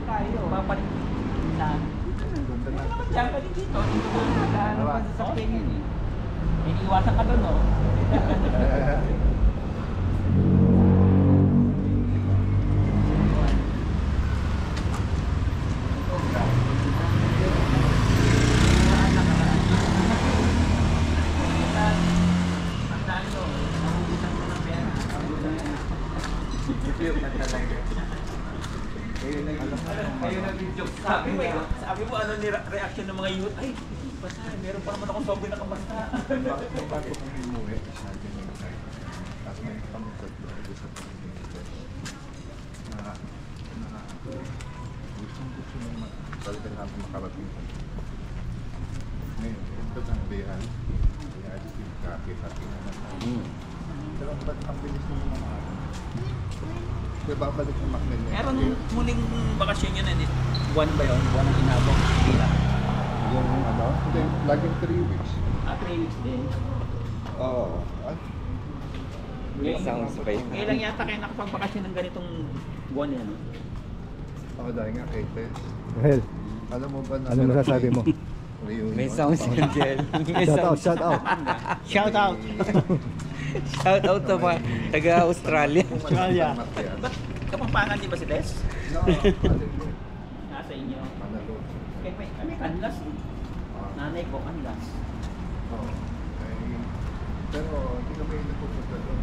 tayo. Papalit saan? Diyan ka din dito. Ano pa sa sakyan yun eh. May iwasan ka doon, no? Sabi mo ano ni reaction ng mga youth? Ay, basta meron pa naman akong sobrang nakabasta. Bago kong imuwi, sabi niya tayo. Tapos may pamukot doon sa pamilya. Gusto mo talaga natin makarating. Ngayon, ito ang bayan. Kaya yung kakit-kakit naman. Pero ba't ang bilis mo naman ako? Kaya babalik ng Maclen niya. Pero nung muling bakasyon yun, buwan ba yun? Buwan ang inabot? Hindi lang. Yung ano? Hindi, laging 3 weeks. 3 weeks din. Oo. Sounds pa yun. Kailan yata kayo nakapagbakasyon ng ganitong buwan yan? Oo, dahil nga kay Tess. Well, Alam mo ba na... ano masasabi mo? Reunion? May sounds yan, Jel. Shout out. Shout out! Shout out to mga taga-Australia. Australia. Ba't Kapampangan di ba si Des? No, Nasa inyo. Manalo. Kaya may kanlas eh. Nanay ko kanlas. Oo. Pero hindi kami nagpupunta doon.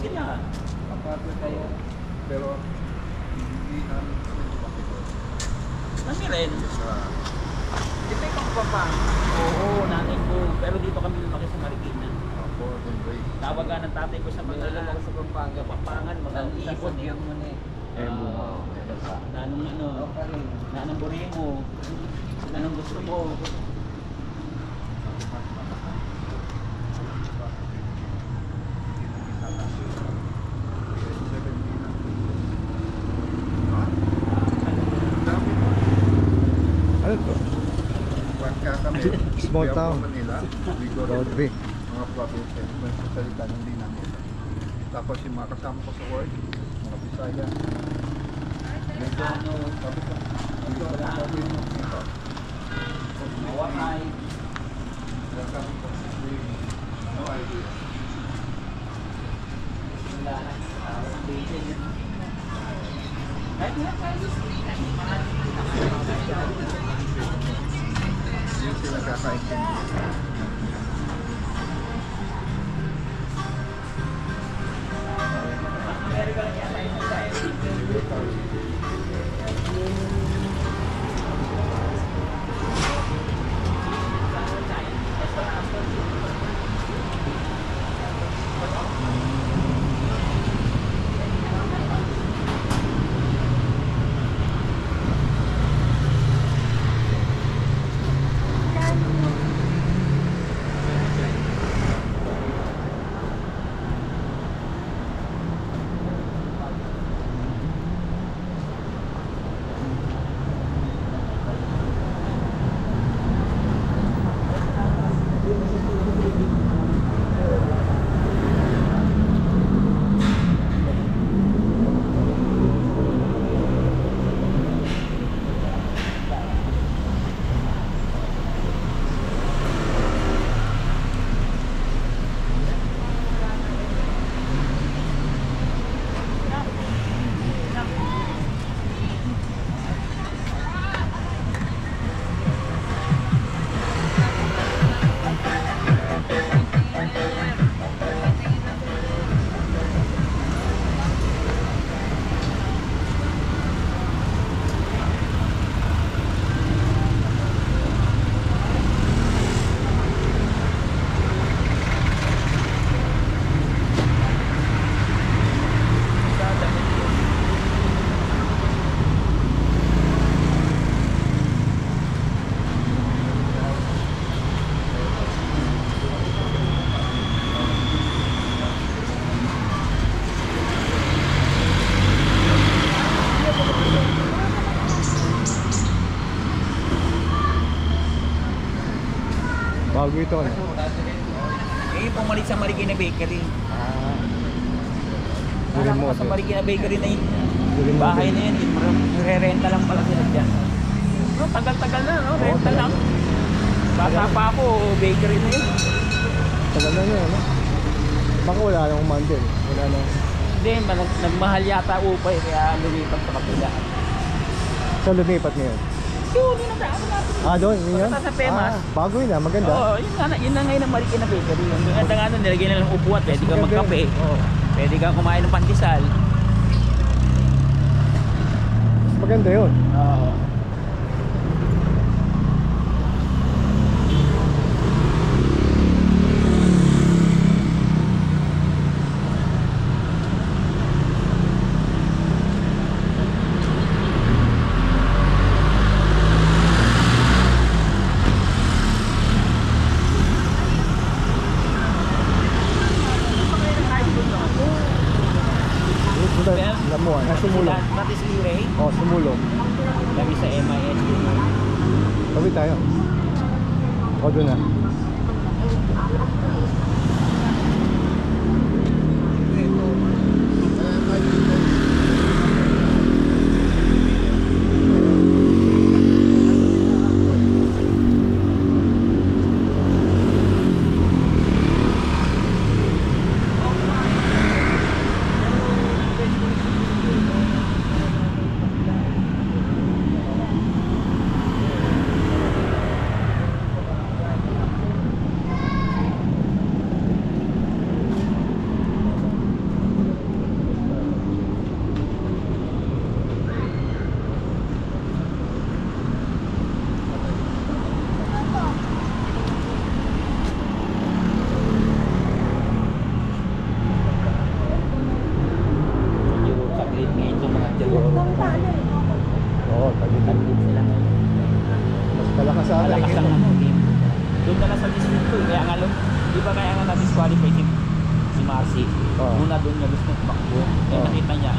Sila. Kapatid kayo. Pero hindi namin kami lumaki doon. Nami rin. Sa... Di ba yung Kapampangan? Oo, nanay ko. Pero dito kami lumaki sa Marikina. Ako, doon rin. Tawagan ng tatay ko sa mga Alam ako sa Pampanga. Kapampangan, mga ibon eh. mo na eh. Nanong ano, nanong burimo, nanong gusto mo. Ano to? Kaya kami, Small kaya town. po Manila, Bigor, Boundary. mga province, mga salita hindi namin. Tapos yung mga kasama ko sa work, mga Bisaya. Medyo, sabi ko, dito wala kami yung dito. Mawakay. Kaya sabi ko, no idea. Wala na. Kahit nga tayo. Yung sila kakaintindi. Amerika lang yata yung tayo. Bago ito. Eh, umalis sa Marikina Bakery. Ah. Nasa Remote. sa Marikina Bakery na yun. Remote. Bahay na yun. Nire-renta lang pala sila dyan. No, tagal-tagal na, no? Renta tagal. lang. Bata pa ako, bakery na yun. Tagal na yun, ano? Baka wala nang mandel. Wala nang... Hindi, nagmahal yata upay kaya lumipat sa kapila. So, lumipat ngayon. Yun, yun ang daan natin. Ah, doon, yun yun? Pagkata sa Pemas. Bago yun ah, maganda. Oo, yun na ngayon ang Marikina Bakery. Ang ganda nga nun, nilagyan na lang upuan. Pwede kang magkape. Oo. Pwede kang kumain ng pandesal. Maganda yun. Oo. Dito, lamuan. Ah, sumulong. Matis Liray. Oh, sumulong. Lagi sa MIS. Tabi tayo. O, doon na. Medyo saglit ngayon itong mga dalawa. Oo, tagilid. Saglit sila ngayon. Mas malakas sa atin. Malakas ang ano, team. Doon na lang sa district ko. Kaya nga, di ba kaya nga na-disqualify si Marcy? Oo. Muna doon niya gusto tumakbo. Kaya Oo. nakita niya,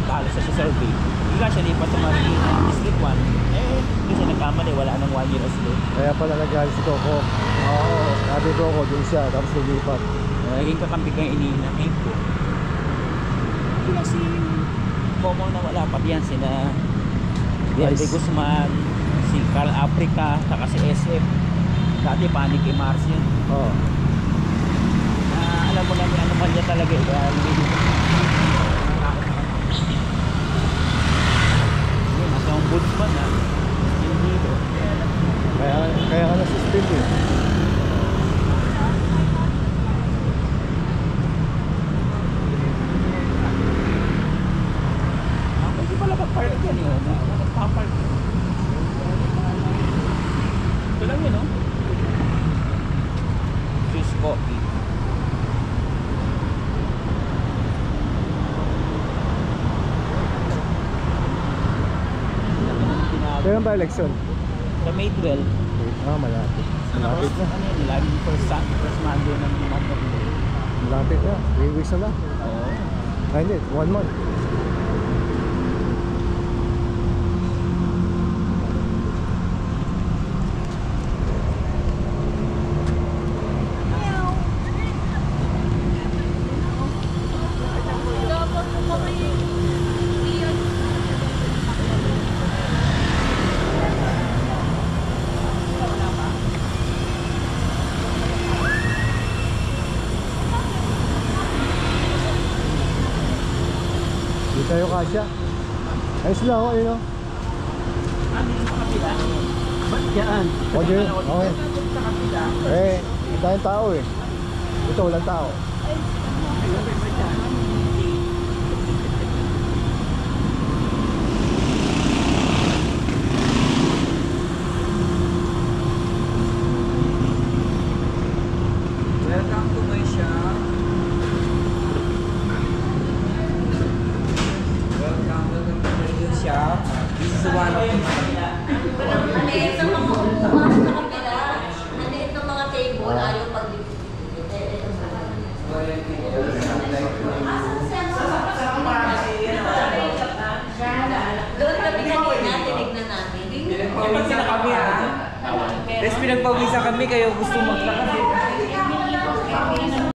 talo siya sa survey. Bigla siya lipat sa Marikina District 1. Kasi nagkamali, wala nang 1 year slow. Kaya pala nagalit si Coco. Oo, sabi ko ako, doon siya, tapos lumipat. Naging kakampi kang iniinakit ko. Kaya si Coco na wala pa yan, sina Diante Nice. Guzman, si Carl Africa, saka si SF. Dati panik kay Mars yun. Oo. Alam mo na may ano man niya talaga eh. Kaya hindi yun, nasa ombudsman na. Hindi dito. Kaya ka na-suspend eh. Hindi pala pag-park yan yun. Nagpapark. Ito lang yun, no? Swiss coffee. Kailan ba election? Sa May 12. Ah, malapit. Malapit na. Ano yun, laging first Monday ng month of May. Malapit na. 3 weeks na lang. Oo. Ay, hindi. 1 month. Hindi tayo kasya. Ayos lang ako, yun o. Ba't yan? Okay. Okay. Eh, hindi tayong tao eh. Ito, walang tao. Welcome to my shop. Welcome to my new shop. This is one of Maliit ng mga upuan sa kapila. Maliit ng mga table. Ayaw doon kami kanina, tinignan namin. Pinagpawisan kami ha. Tapos pinagpawisan kami kayo gusto maglakas eh.